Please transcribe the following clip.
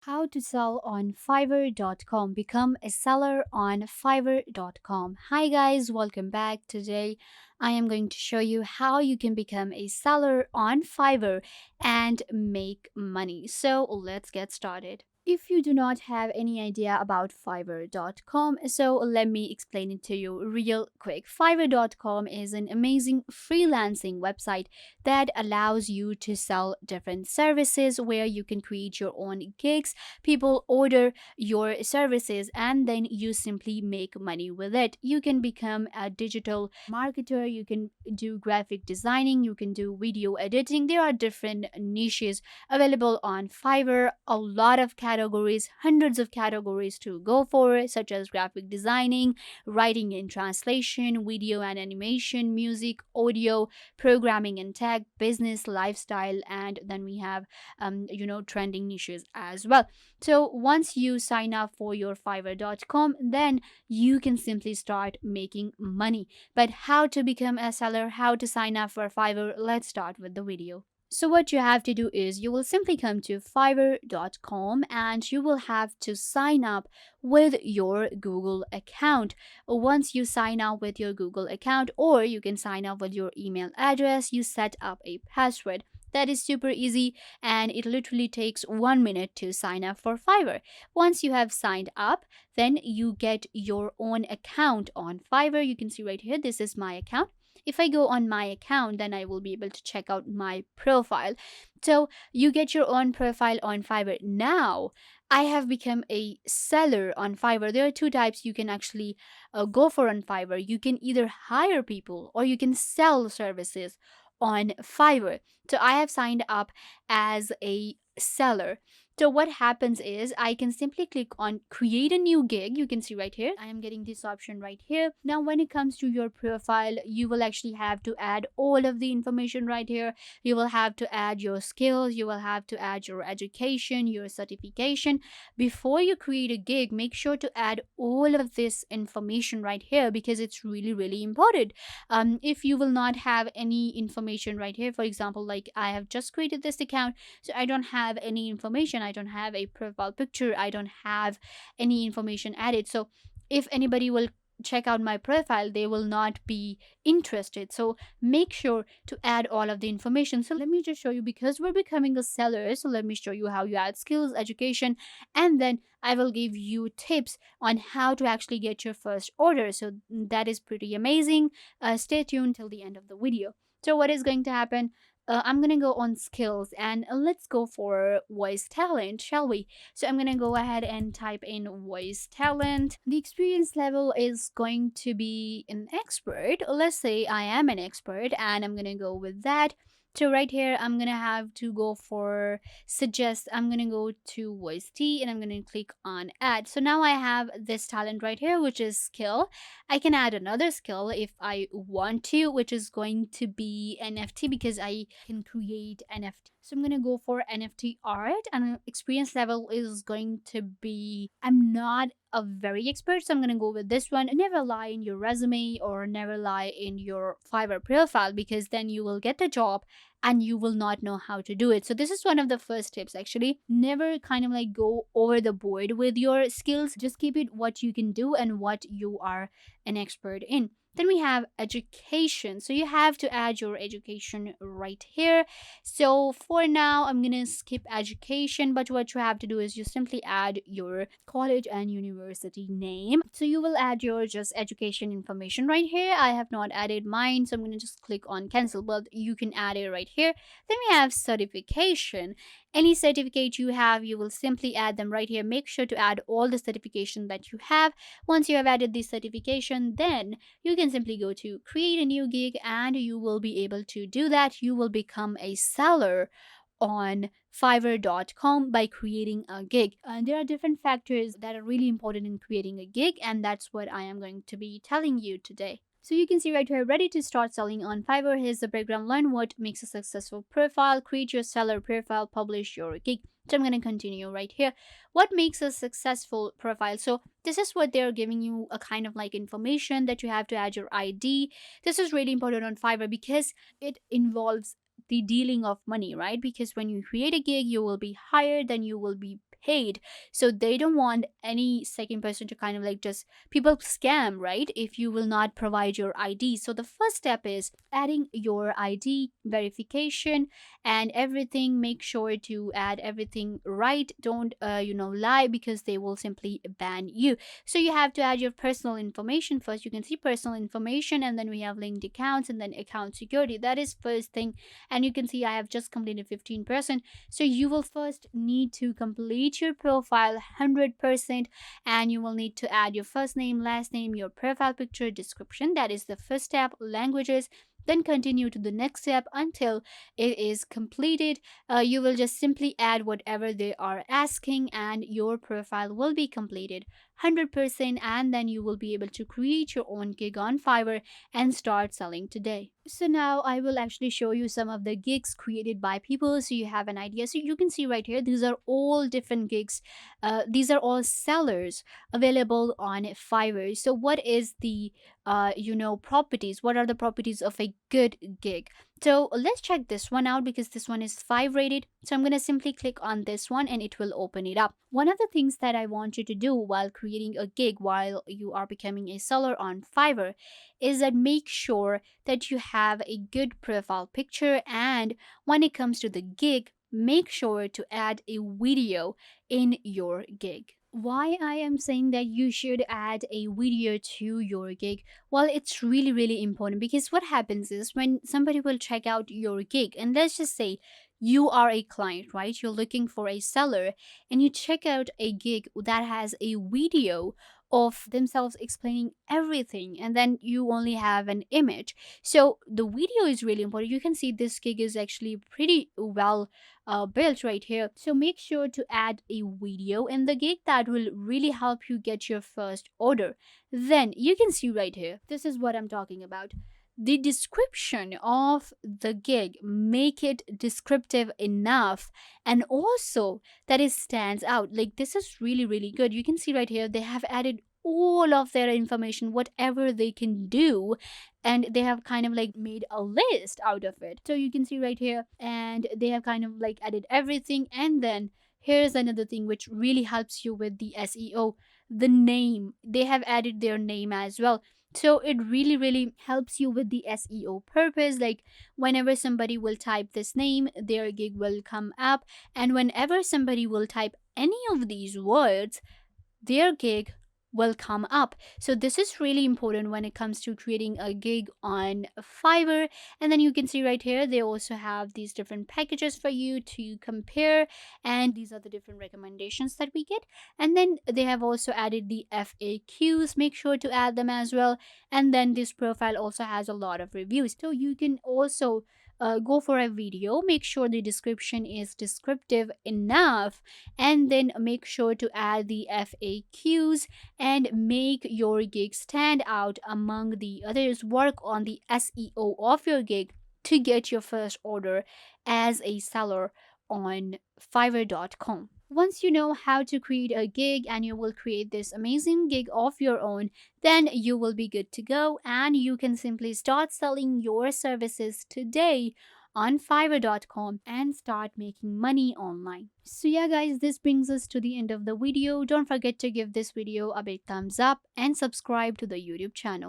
How to sell on Fiverr.com. Become a seller on Fiverr.com. Hi guys, welcome back. Today I am going to show you how you can become a seller on Fiverr and make money. So let's get started. If you do not have any idea about Fiverr.com, so let me explain it to you real quick. Fiverr.com is an amazing freelancing website that allows you to sell different services where you can create your own gigs. People order your services and then you simply make money with it. You can become a digital marketer, you can do graphic designing, you can do video editing. There are different niches available on Fiverr, a lot of categories, hundreds of categories to go for, such as graphic designing, writing and translation, video and animation, music, audio, programming and tech, business, lifestyle, and then we have trending niches as well. So once you sign up for your Fiverr.com, then you can simply start making money. But how to become a seller, how to sign up for Fiverr, let's start with the video. So what you have to do is you will simply come to Fiverr.com and you will have to sign up with your Google account. Once you sign up with your Google account, or you can sign up with your email address, you set up a password. That is super easy and it literally takes 1 minute to sign up for Fiverr. Once you have signed up, then you get your own account on Fiverr. You can see right here, this is my account. If I go on my account, then I will be able to check out my profile. So you get your own profile on Fiverr. Now, I have become a seller on Fiverr. There are two types you can actually go for on Fiverr. You can either hire people or you can sell services on Fiverr. So I have signed up as a seller. So what happens is I can simply click on create a new gig. You can see right here, I am getting this option right here. Now, when it comes to your profile, you will actually have to add all of the information right here. You will have to add your skills. You will have to add your education, your certification. Before you create a gig, make sure to add all of this information right here because it's really, really important. If you will not have any information right here, for example, like I have just created this account, so I don't have any information. I don't have a profile picture. I don't have any information added. So if anybody will check out my profile, they will not be interested. So make sure to add all of the information. So let me just show you, because we're becoming a seller, so let me show you how you add skills, education, and then I will give you tips on how to actually get your first order. So that is pretty amazing. Stay tuned till the end of the video. So what is going to happen? I'm going to go on skills and let's go for voice talent, shall we? So I'm going to go ahead and type in voice talent. The experience level is going to be an expert. Let's say I am an expert and I'm going to go with that. So right here, I'm going to have to go for suggest. I'm going to go to voice T and I'm going to click on add. So now I have this talent right here, which is skill. I can add another skill if I want to, which is going to be NFT because I can create NFT. So I'm going to go for NFT art and experience level is going to be, I'm not a very expert, so I'm going to go with this one. Never lie in your resume or never lie in your Fiverr profile because then you will get the job and you will not know how to do it. So this is one of the first tips actually. Never kind of like go over the board with your skills. Just keep it what you can do and what you are an expert in. Then we have education. So you have to add your education right here. So for now, I'm going to skip education, but what you have to do is you simply add your college and university name. So you will add your just education information right here. I have not added mine, so I'm going to just click on cancel, but you can add it right here. Then we have certification. Any certificate you have, you will simply add them right here. Make sure to add all the certification that you have. Once you have added this certification, then you can simply go to create a new gig and you will be able to do that. You will become a seller on Fiverr.com by creating a gig. And there are different factors that are really important in creating a gig, and that's what I am going to be telling you today. So you can see right here, ready to start selling on Fiverr. Here's the breakdown. Learn what makes a successful profile, create your seller profile, publish your gig. So I'm going to continue right here. What makes a successful profile? So this is what they're giving you, a kind of like information that you have to add your ID. This is really important on Fiverr because it involves the dealing of money, right? Because when you create a gig, you will be hired, then you will be paid. So they don't want any second person to kind of like just people scam, right? If you will not provide your ID. So the first step is adding your ID verification and everything. Make sure to add everything right. Don't lie, because they will simply ban you. So you have to add your personal information first. You can see personal information, and then we have linked accounts, and then account security. That is first thing. And you can see I have just completed 15%. So you will first need to complete your profile 100%, and you will need to add your first name, last name, your profile picture, description. That is the first step. Languages. Then continue to the next step until it is completed. You will just simply add whatever they are asking, and your profile will be completed 100%, and then you will be able to create your own gig on Fiverr and start selling today. So now I will actually show you some of the gigs created by people so you have an idea. So you can see right here, these are all different gigs. These are all sellers available on Fiverr. So what is the properties? What are the properties of a good gig? So let's check this one out, because this one is 5 rated. So I'm going to simply click on this one and it will open it up. One of the things that I want you to do while creating a gig, while you are becoming a seller on Fiverr, is that make sure that you have a good profile picture. And when it comes to the gig, make sure to add a video in your gig. Why I am saying that you should add a video to your gig? Well, it's really, really important, because what happens is when somebody will check out your gig, and let's just say you are a client, right? You're looking for a seller, and you check out a gig that has a video of themselves explaining everything, and then you only have an image. So the video is really important. You can see this gig is actually pretty well built right here. So make sure to add a video in the gig. That will really help you get your first order. Then you can see right here, this is what I'm talking about. The description of the gig, make it descriptive enough, and also that it stands out. Like, this is really, really good. You can see right here, they have added all of their information, whatever they can do, and they have kind of like made a list out of it. So you can see right here, and they have kind of like added everything. And then here's another thing which really helps you with the SEO, the name. They have added their name as well. So it really, really helps you with the SEO purpose. Like, whenever somebody will type this name, their gig will come up. And whenever somebody will type any of these words, their gig will come up. So this is really important when it comes to creating a gig on Fiverr. And then you can see right here, they also have these different packages for you to compare, and these are the different recommendations that we get. And then they have also added the FAQs. Make sure to add them as well. And then this profile also has a lot of reviews, so you can also go for a video. Make sure the description is descriptive enough, and then make sure to add the FAQs and make your gig stand out among the others. Work on the SEO of your gig to get your first order as a seller on Fiverr.com. Once you know how to create a gig and you will create this amazing gig of your own, then you will be good to go, and you can simply start selling your services today on Fiverr.com and start making money online. So yeah guys, this brings us to the end of the video. Don't forget to give this video a big thumbs up and subscribe to the YouTube channel.